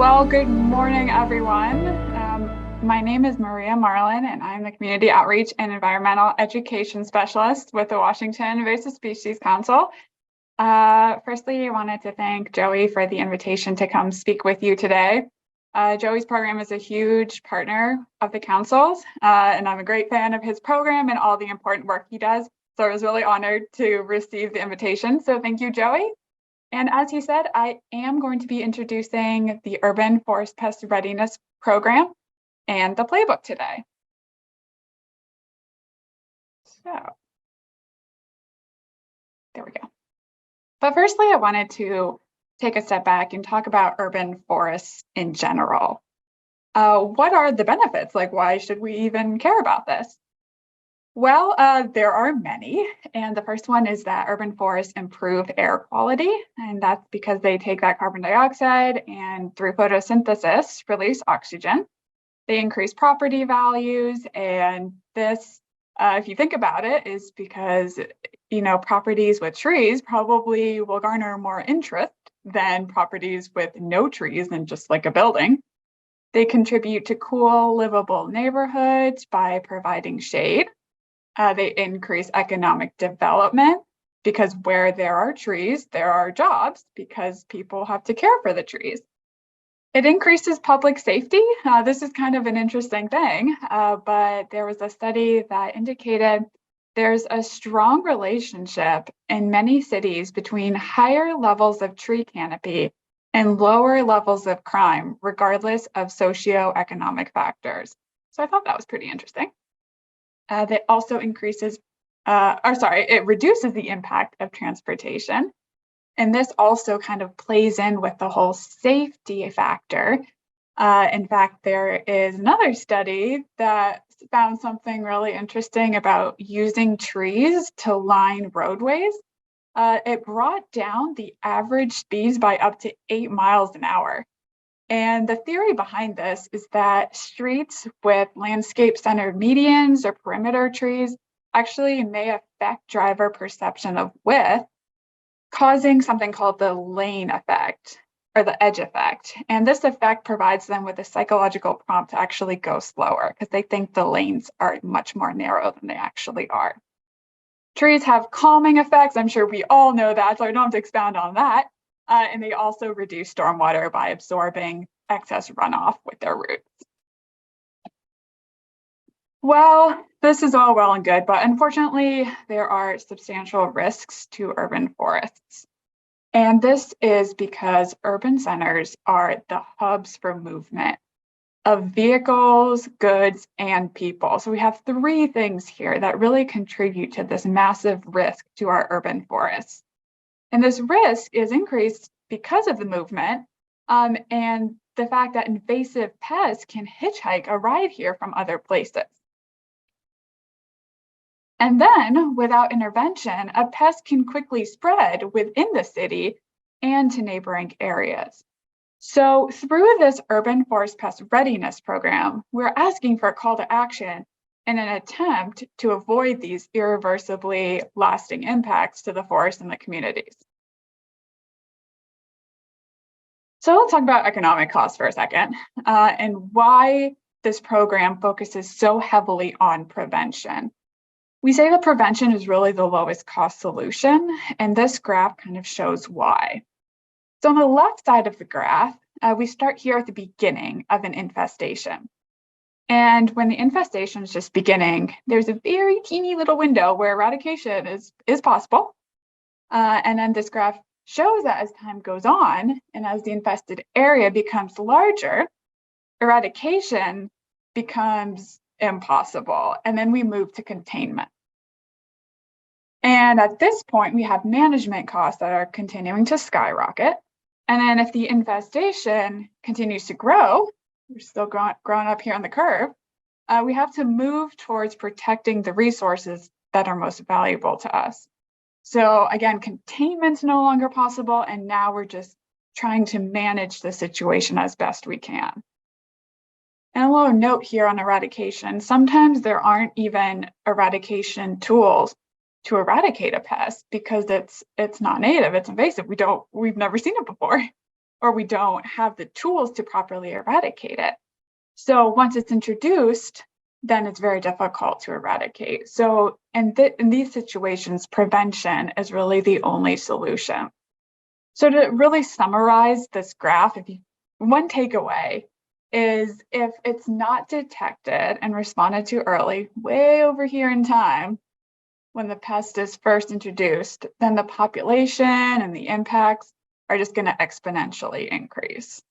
Well, good morning, everyone. My name is Maria Marlin, and I'm the Community Outreach and Environmental Education Specialist with the Washington Invasive Species Council. Firstly, I wanted to thank Joey for the invitation to come speak with you today. Joey's program is a huge partner of the council's, and I'm a great fan of his program and all the important work he does. So I was really honored to receive the invitation. So thank you, Joey. And as he said, I am going to be introducing the Urban Forest Pest Readiness Program and the Playbook today. So there we go. But firstly, I wanted to take a step back and talk about urban forests in general. What are the benefits? Like, why should we even care about this? Well, there are many, and the first one is that urban forests improve air quality, and that's because they take that carbon dioxide and through photosynthesis release oxygen. They increase property values, and this, if you think about it, is because, properties with trees probably will garner more interest than properties with no trees and just like a building. They contribute to cool, livable neighborhoods by providing shade. They increase economic development because where there are trees, there are jobs because people have to care for the trees. It increases public safety. This is kind of an interesting thing, but there was a study that indicated there's a strong relationship in many cities between higher levels of tree canopy and lower levels of crime, regardless of socioeconomic factors. So I thought that was pretty interesting. That also it reduces the impact of transportation. And this also kind of plays in with the whole safety factor. In fact, there is another study that found something really interesting about using trees to line roadways. It brought down the average speeds by up to 8 miles an hour. And the theory behind this is that streets with landscape-centered medians or perimeter trees actually may affect driver perception of width, causing something called the lane effect or the edge effect. And this effect provides them with a psychological prompt to actually go slower because they think the lanes are much more narrow than they actually are. Trees have calming effects. I'm sure we all know that, so I don't have to expound on that. And they also reduce stormwater by absorbing excess runoff with their roots. Well, this is all well and good, but unfortunately, there are substantial risks to urban forests. And this is because urban centers are the hubs for movement of vehicles, goods, and people. So we have three things here that really contribute to this massive risk to our urban forests. And this risk is increased because of the movement and the fact that invasive pests can hitchhike a ride here from other places. And then, without intervention, a pest can quickly spread within the city and to neighboring areas. So through this Urban Forest Pest Readiness Program, we're asking for a call to action in an attempt to avoid these irreversibly lasting impacts to the forest and the communities. So let's talk about economic costs for a second and why this program focuses so heavily on prevention. We say that prevention is really the lowest cost solution, and this graph kind of shows why. So on the left side of the graph, we start here at the beginning of an infestation. And when the infestation is just beginning, there's a very teeny little window where eradication is possible. And then this graph shows that as time goes on and as the infested area becomes larger, eradication becomes impossible. And then we move to containment. And at this point, we have management costs that are continuing to skyrocket. And then if the infestation continues to grow, we're still growing up here on the curve, we have to move towards protecting the resources that are most valuable to us. So again, containment's no longer possible, and now we're just trying to manage the situation as best we can. And a little note here on eradication, sometimes there aren't even eradication tools to eradicate a pest because it's not native, it's invasive. We've never seen it before. or we don't have the tools to properly eradicate it. So once it's introduced, then it's very difficult to eradicate. So in these situations, prevention is really the only solution. So to really summarize this graph, one takeaway is if it's not detected and responded to early, way over here in time, when the pest is first introduced, then the population and the impacts are just going to exponentially increase.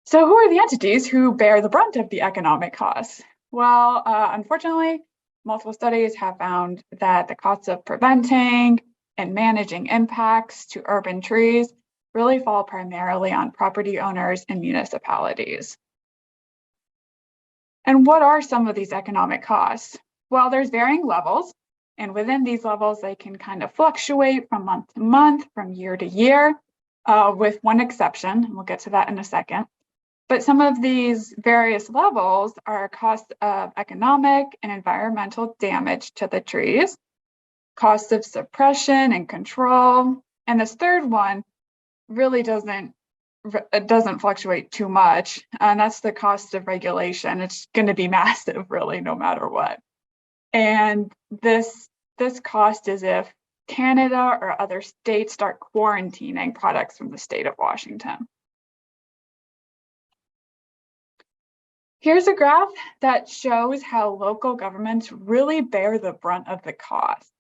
So who are the entities who bear the brunt of the economic costs? Well, unfortunately, multiple studies have found that the costs of preventing and managing impacts to urban trees really fall primarily on property owners and municipalities. And what are some of these economic costs? Well, there's varying levels, and within these levels, they can kind of fluctuate from month to month, from year to year, with one exception, and we'll get to that in a second. But some of these various levels are costs of economic and environmental damage to the trees, costs of suppression and control, and this third one really doesn't fluctuate too much, and that's the cost of regulation. It's going to be massive, really, no matter what. And this cost is if Canada or other states start quarantining products from the state of Washington. Here's a graph that shows how local governments really bear the brunt of the cost.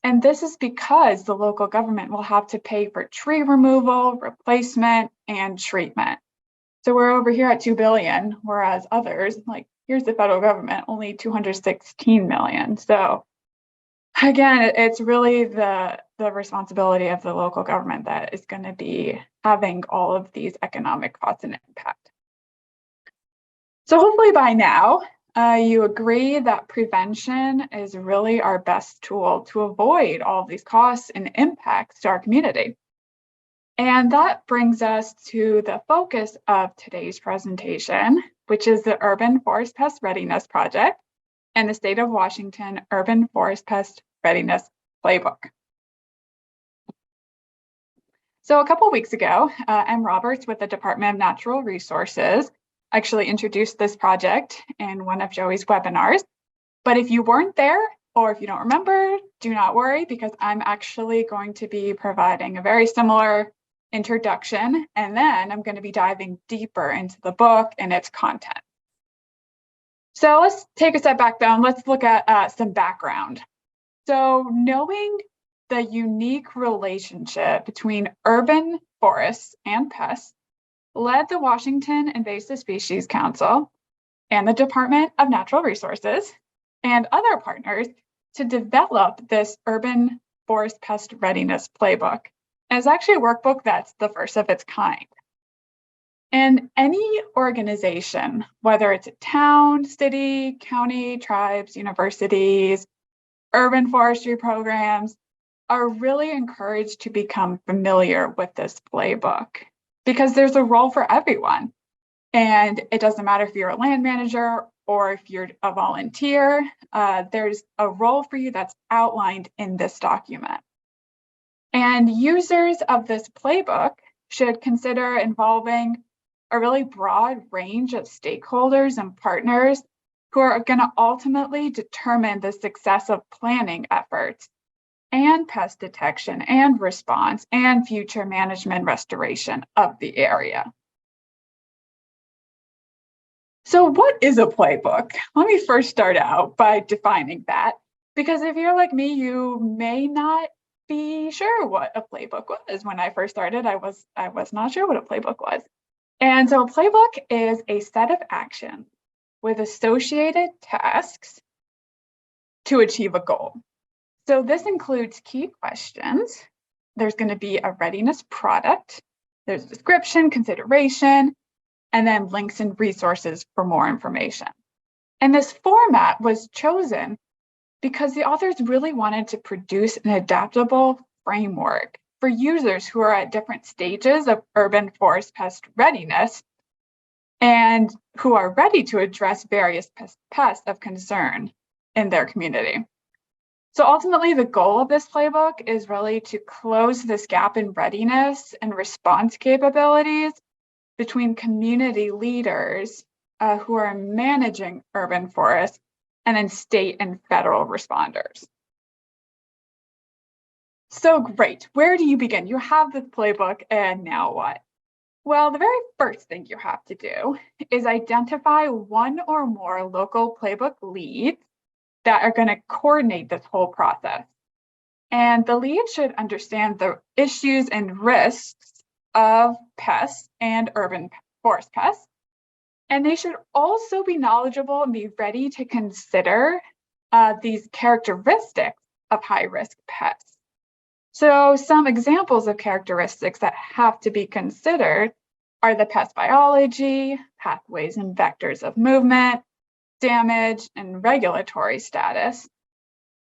And this is because the local government will have to pay for tree removal, replacement, and treatment. So we're over here at 2 billion, whereas others, like here's the federal government, only 216 million. So again, it's really the responsibility of the local government that is going to be having all of these economic costs and impact. So hopefully by now, you agree that prevention is really our best tool to avoid all of these costs and impacts to our community. And that brings us to the focus of today's presentation, which is the Urban Forest Pest Readiness Project and the State of Washington Urban Forest Pest Readiness Playbook. So a couple weeks ago, M. Roberts with the Department of Natural Resources actually introduced this project in one of Joey's webinars. But if you weren't there, or if you don't remember, do not worry, because I'm actually going to be providing a very similar introduction, and then I'm going to be diving deeper into the book and its content. So let's take a step back down. Let's look at some background. So knowing the unique relationship between urban forests and pests led the Washington Invasive Species Council and the Department of Natural Resources and other partners to develop this Urban Forest Pest Readiness Playbook. And it's actually a workbook that's the first of its kind. And any organization, whether it's a town, city, county, tribes, universities, urban forestry programs, are really encouraged to become familiar with this playbook, because there's a role for everyone. And it doesn't matter if you're a land manager or if you're a volunteer, there's a role for you that's outlined in this document. And users of this playbook should consider involving a really broad range of stakeholders and partners who are going to ultimately determine the success of planning efforts and pest detection and response and future management restoration of the area. So what is a playbook? Let me first start out by defining that, because if you're like me, you may not be sure what a playbook was. When I first started, I was not sure what a playbook was. And so a playbook is a set of actions with associated tasks to achieve a goal. So this includes key questions. There's going to be a readiness product. There's description, consideration, and then links and resources for more information. And this format was chosen because the authors really wanted to produce an adaptable framework for users who are at different stages of urban forest pest readiness and who are ready to address various pests of concern in their community. So ultimately, the goal of this playbook is really to close this gap in readiness and response capabilities between community leaders who are managing urban forests and then state and federal responders. So great, where do you begin? You have this playbook, and now what? Well, the very first thing you have to do is identify one or more local playbook leads that are going to coordinate this whole process. And the lead should understand the issues and risks of pests and urban forest pests. And they should also be knowledgeable and be ready to consider these characteristics of high-risk pests. So some examples of characteristics that have to be considered are the pest biology, pathways and vectors of movement, damage, and regulatory status.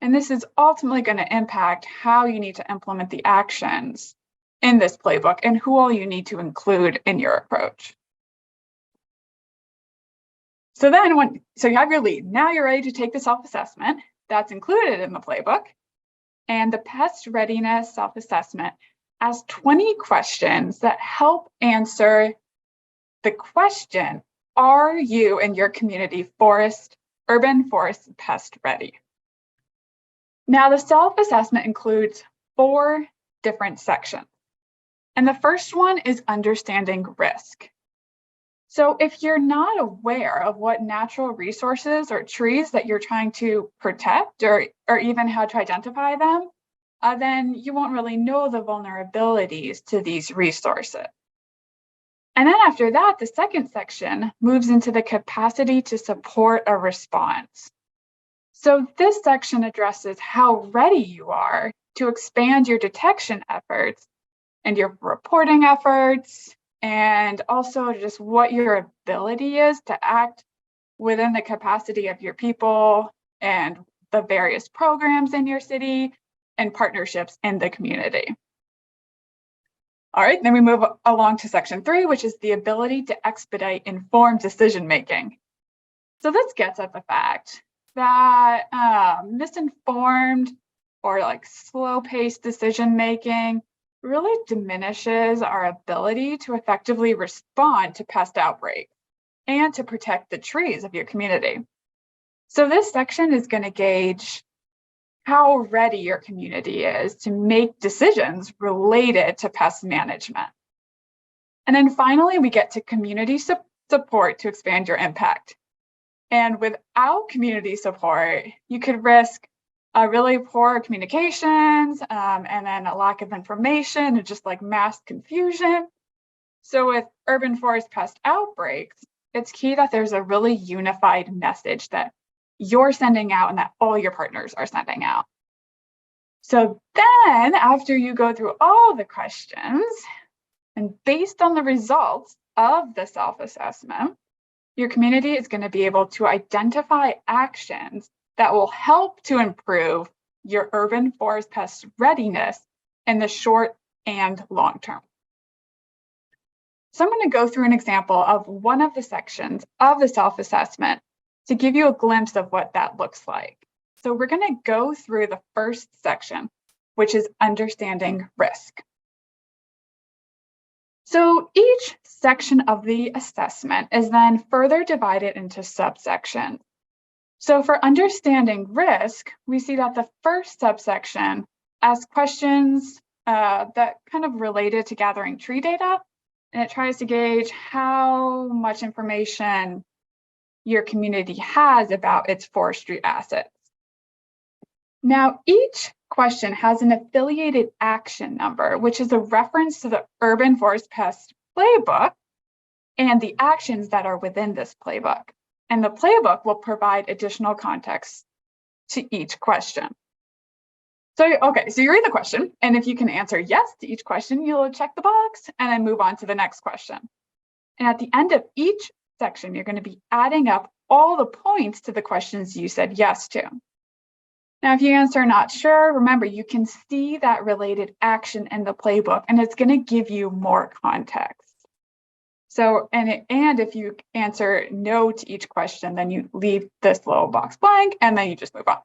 And this is ultimately going to impact how you need to implement the actions in this playbook and who all you need to include in your approach. So then so you have your lead. Now you're ready to take the self-assessment that's included in the playbook. And the pest readiness self-assessment has 20 questions that help answer the question, are you and your community urban forest pest ready? Now the self-assessment includes 4 different sections. And the first one is understanding risk. So if you're not aware of what natural resources or trees that you're trying to protect or even how to identify them, then you won't really know the vulnerabilities to these resources. And then after that, the second section moves into the capacity to support a response. So this section addresses how ready you are to expand your detection efforts and your reporting efforts, and also just what your ability is to act within the capacity of your people and the various programs in your city and partnerships in the community. All right, then we move along to section 3, which is the ability to expedite informed decision-making. So this gets at the fact that misinformed or slow-paced decision-making really diminishes our ability to effectively respond to pest outbreaks and to protect the trees of your community. So this section is going to gauge how ready your community is to make decisions related to pest management. And then finally, we get to community support to expand your impact. And without community support, you could risk really poor communications and then a lack of information and just mass confusion. So with urban forest pest outbreaks, it's key that there's a really unified message that you're sending out and that all your partners are sending out. So then after you go through all the questions and based on the results of the self-assessment, your community is going to be able to identify actions that will help to improve your urban forest pest readiness in the short and long term. So I'm going to go through an example of one of the sections of the self-assessment to give you a glimpse of what that looks like. So we're going to go through the first section, which is understanding risk. So each section of the assessment is then further divided into subsections. So for understanding risk, we see that the first subsection asks questions that kind of related to gathering tree data, and it tries to gauge how much information your community has about its forestry assets. Now, each question has an affiliated action number, which is a reference to the Urban Forest Pest Playbook and the actions that are within this playbook. And the playbook will provide additional context to each question. So you read the question, and if you can answer yes to each question, you'll check the box and then move on to the next question. And at the end of each section, you're going to be adding up all the points to the questions you said yes to. Now, if you answer not sure, remember, you can see that related action in the playbook, and it's going to give you more context. So, and if you answer no to each question, then you leave this little box blank, and then you just move on.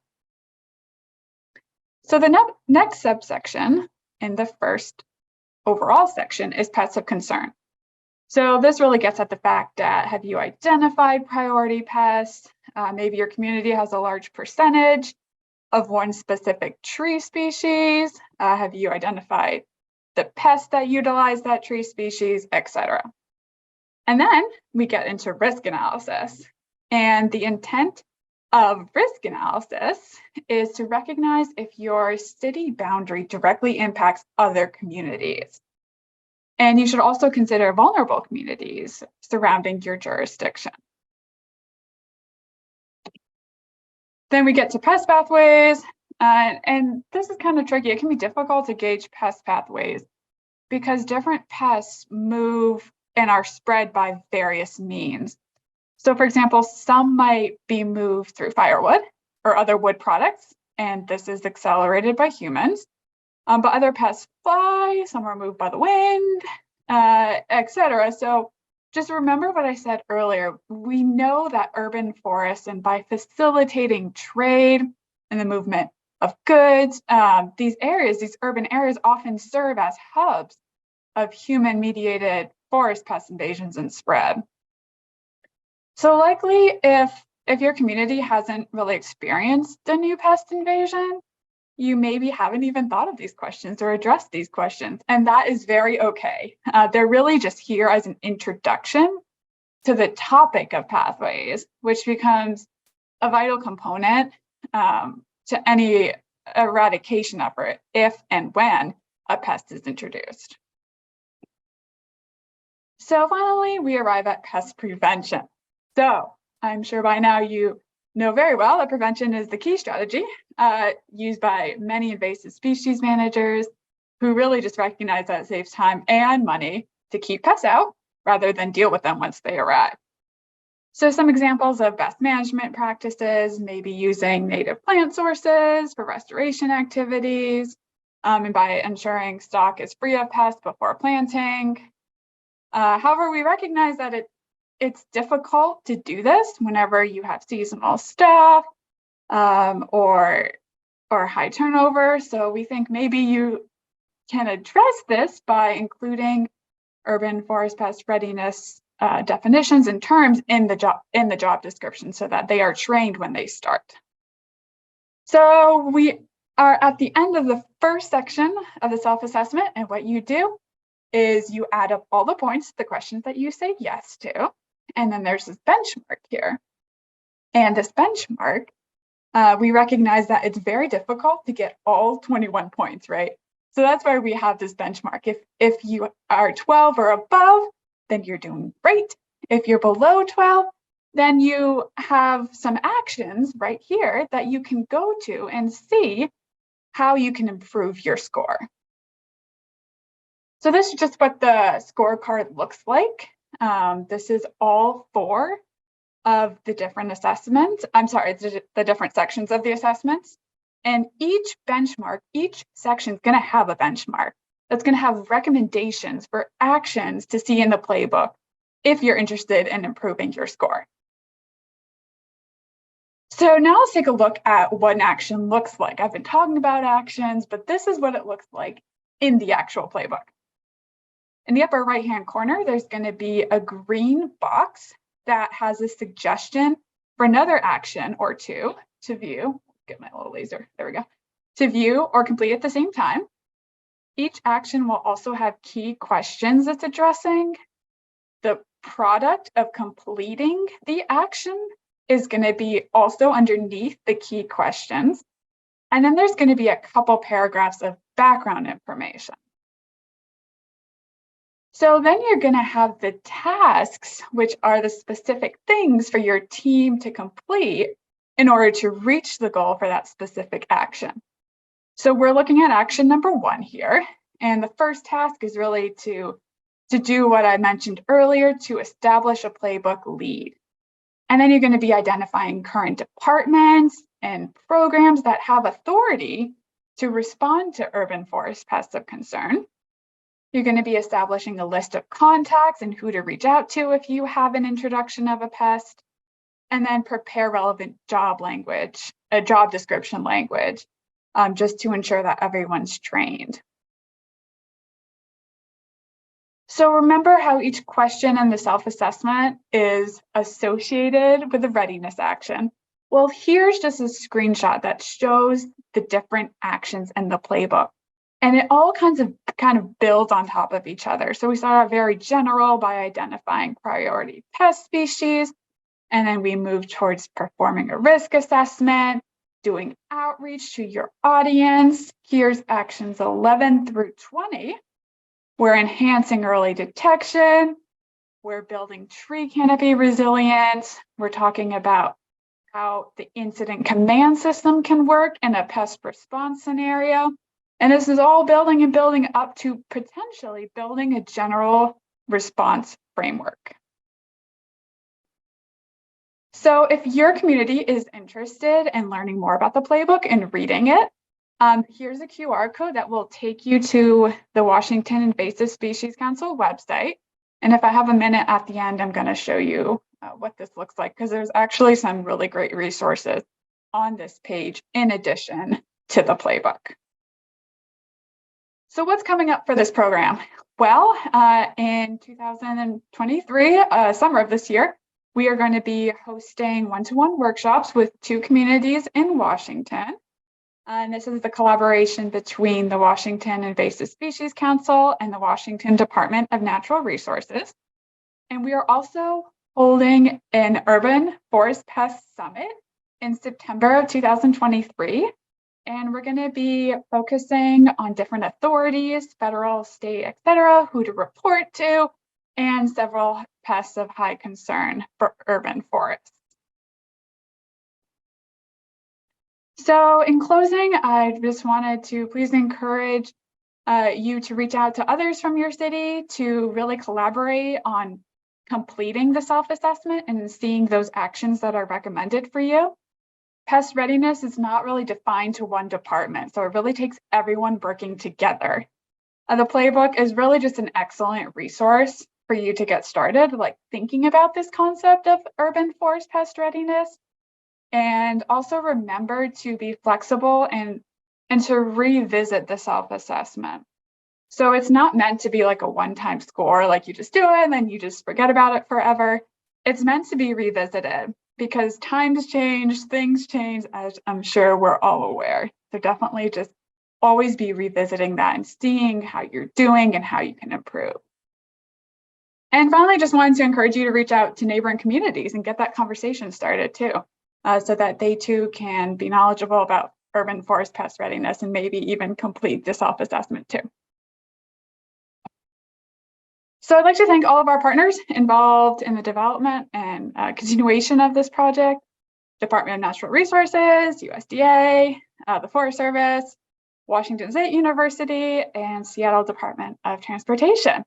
So the next subsection in the first overall section is pests of concern. So this really gets at the fact that, have you identified priority pests? Maybe your community has a large percentage of one specific tree species. Have you identified the pests that utilize that tree species, etc. And then we get into risk analysis. And the intent of risk analysis is to recognize if your city boundary directly impacts other communities. And you should also consider vulnerable communities surrounding your jurisdiction. Then we get to pest pathways, and this is kind of tricky. It can be difficult to gauge pest pathways because different pests move and are spread by various means. So for example, some might be moved through firewood or other wood products, and this is accelerated by humans. But other pests fly, some are moved by the wind, etc. So just remember what I said earlier. We know that urban forests, and by facilitating trade and the movement of goods, these urban areas often serve as hubs of human-mediated forest pest invasions and spread. So likely if your community hasn't really experienced a new pest invasion, you maybe haven't even thought of these questions or addressed these questions, and that is very okay. They're really just here as an introduction to the topic of pathways, which becomes a vital component to any eradication effort if and when a pest is introduced. So finally, we arrive at pest prevention. So I'm sure by now you know very well that prevention is the key strategy used by many invasive species managers who really just recognize that it saves time and money to keep pests out rather than deal with them once they arrive. So some examples of best management practices may be using native plant sources for restoration activities, and by ensuring stock is free of pests before planting. However, we recognize that it's difficult to do this whenever you have seasonal staff or high turnover. So we think maybe you can address this by including urban forest pest readiness definitions and terms in the job description so that they are trained when they start. So we are at the end of the first section of the self-assessment, and what you do is you add up all the points, the questions that you say yes to, and then there's this benchmark here. And this benchmark, we recognize that it's very difficult to get all 21 points, right? So that's why we have this benchmark. If you are 12 or above, then you're doing great. If you're below 12, then you have some actions right here that you can go to and see how you can improve your score. So this is just what the scorecard looks like. This is all 4 of the different assessments. I'm sorry, the different sections of the assessments. And each benchmark, each section is going to have a benchmark that's going to have recommendations for actions to see in the playbook if you're interested in improving your score. So now let's take a look at what an action looks like. I've been talking about actions, but this is what it looks like in the actual playbook. In the upper right-hand corner, there's going to be a green box that has a suggestion for another action or two to view. Get my little laser, there we go. To view or complete at the same time. Each action will also have key questions it's addressing. The product of completing the action is going to be also underneath the key questions. And then there's going to be a couple paragraphs of background information. So then you're going to have the tasks, which are the specific things for your team to complete in order to reach the goal for that specific action. So we're looking at action number 1 here. And the first task is really to do what I mentioned earlier, to establish a playbook lead. And then you're going to be identifying current departments and programs that have authority to respond to urban forest pests of concern. You're going to be establishing a list of contacts and who to reach out to if you have an introduction of a pest, and then prepare relevant job language, a job description language, just to ensure that everyone's trained. So remember how each question in the self-assessment is associated with a readiness action. Well, here's just a screenshot that shows the different actions in the playbook. And it all kind of builds on top of each other. So we start out very general by identifying priority pest species, and then we move towards performing a risk assessment, doing outreach to your audience. Here's actions 11 through 20. We're enhancing early detection. We're building tree canopy resilience. We're talking about how the incident command system can work in a pest response scenario. And this is all building and building up to potentially building a general response framework. So if your community is interested in learning more about the playbook and reading it, here's a QR code that will take you to the Washington Invasive Species Council website. And if I have a minute at the end, I'm going to show you what this looks like, because there's actually some really great resources on this page in addition to the playbook. So what's coming up for this program? Well, in 2023, summer of this year, we are going to be hosting one-to-one workshops with 2 communities in Washington. And this is the collaboration between the Washington Invasive Species Council and the Washington Department of Natural Resources. And we are also holding an Urban Forest Pest Summit in September of 2023. And we're going to be focusing on different authorities, federal, state, et cetera, who to report to, and several pests of high concern for urban forests. So in closing, I just wanted to please encourage you to reach out to others from your city to really collaborate on completing the self-assessment and seeing those actions that are recommended for you. Pest readiness is not really defined to one department, so it really takes everyone working together. The playbook is really just an excellent resource for you to get started, like thinking about this concept of urban forest pest readiness. And also remember to be flexible and to revisit the self-assessment. So it's not meant to be like a one-time score, like you just do it and then you just forget about it forever. It's meant to be revisited because times change, things change, as I'm sure we're all aware. So definitely just always be revisiting that and seeing how you're doing and how you can improve. And finally, just wanted to encourage you to reach out to neighboring communities and get that conversation started too. So that they too can be knowledgeable about urban forest pest readiness and maybe even complete the self-assessment too. So I'd like to thank all of our partners involved in the development and continuation of this project: Department of Natural Resources, USDA, the Forest Service, Washington State University, and Seattle Department of Transportation.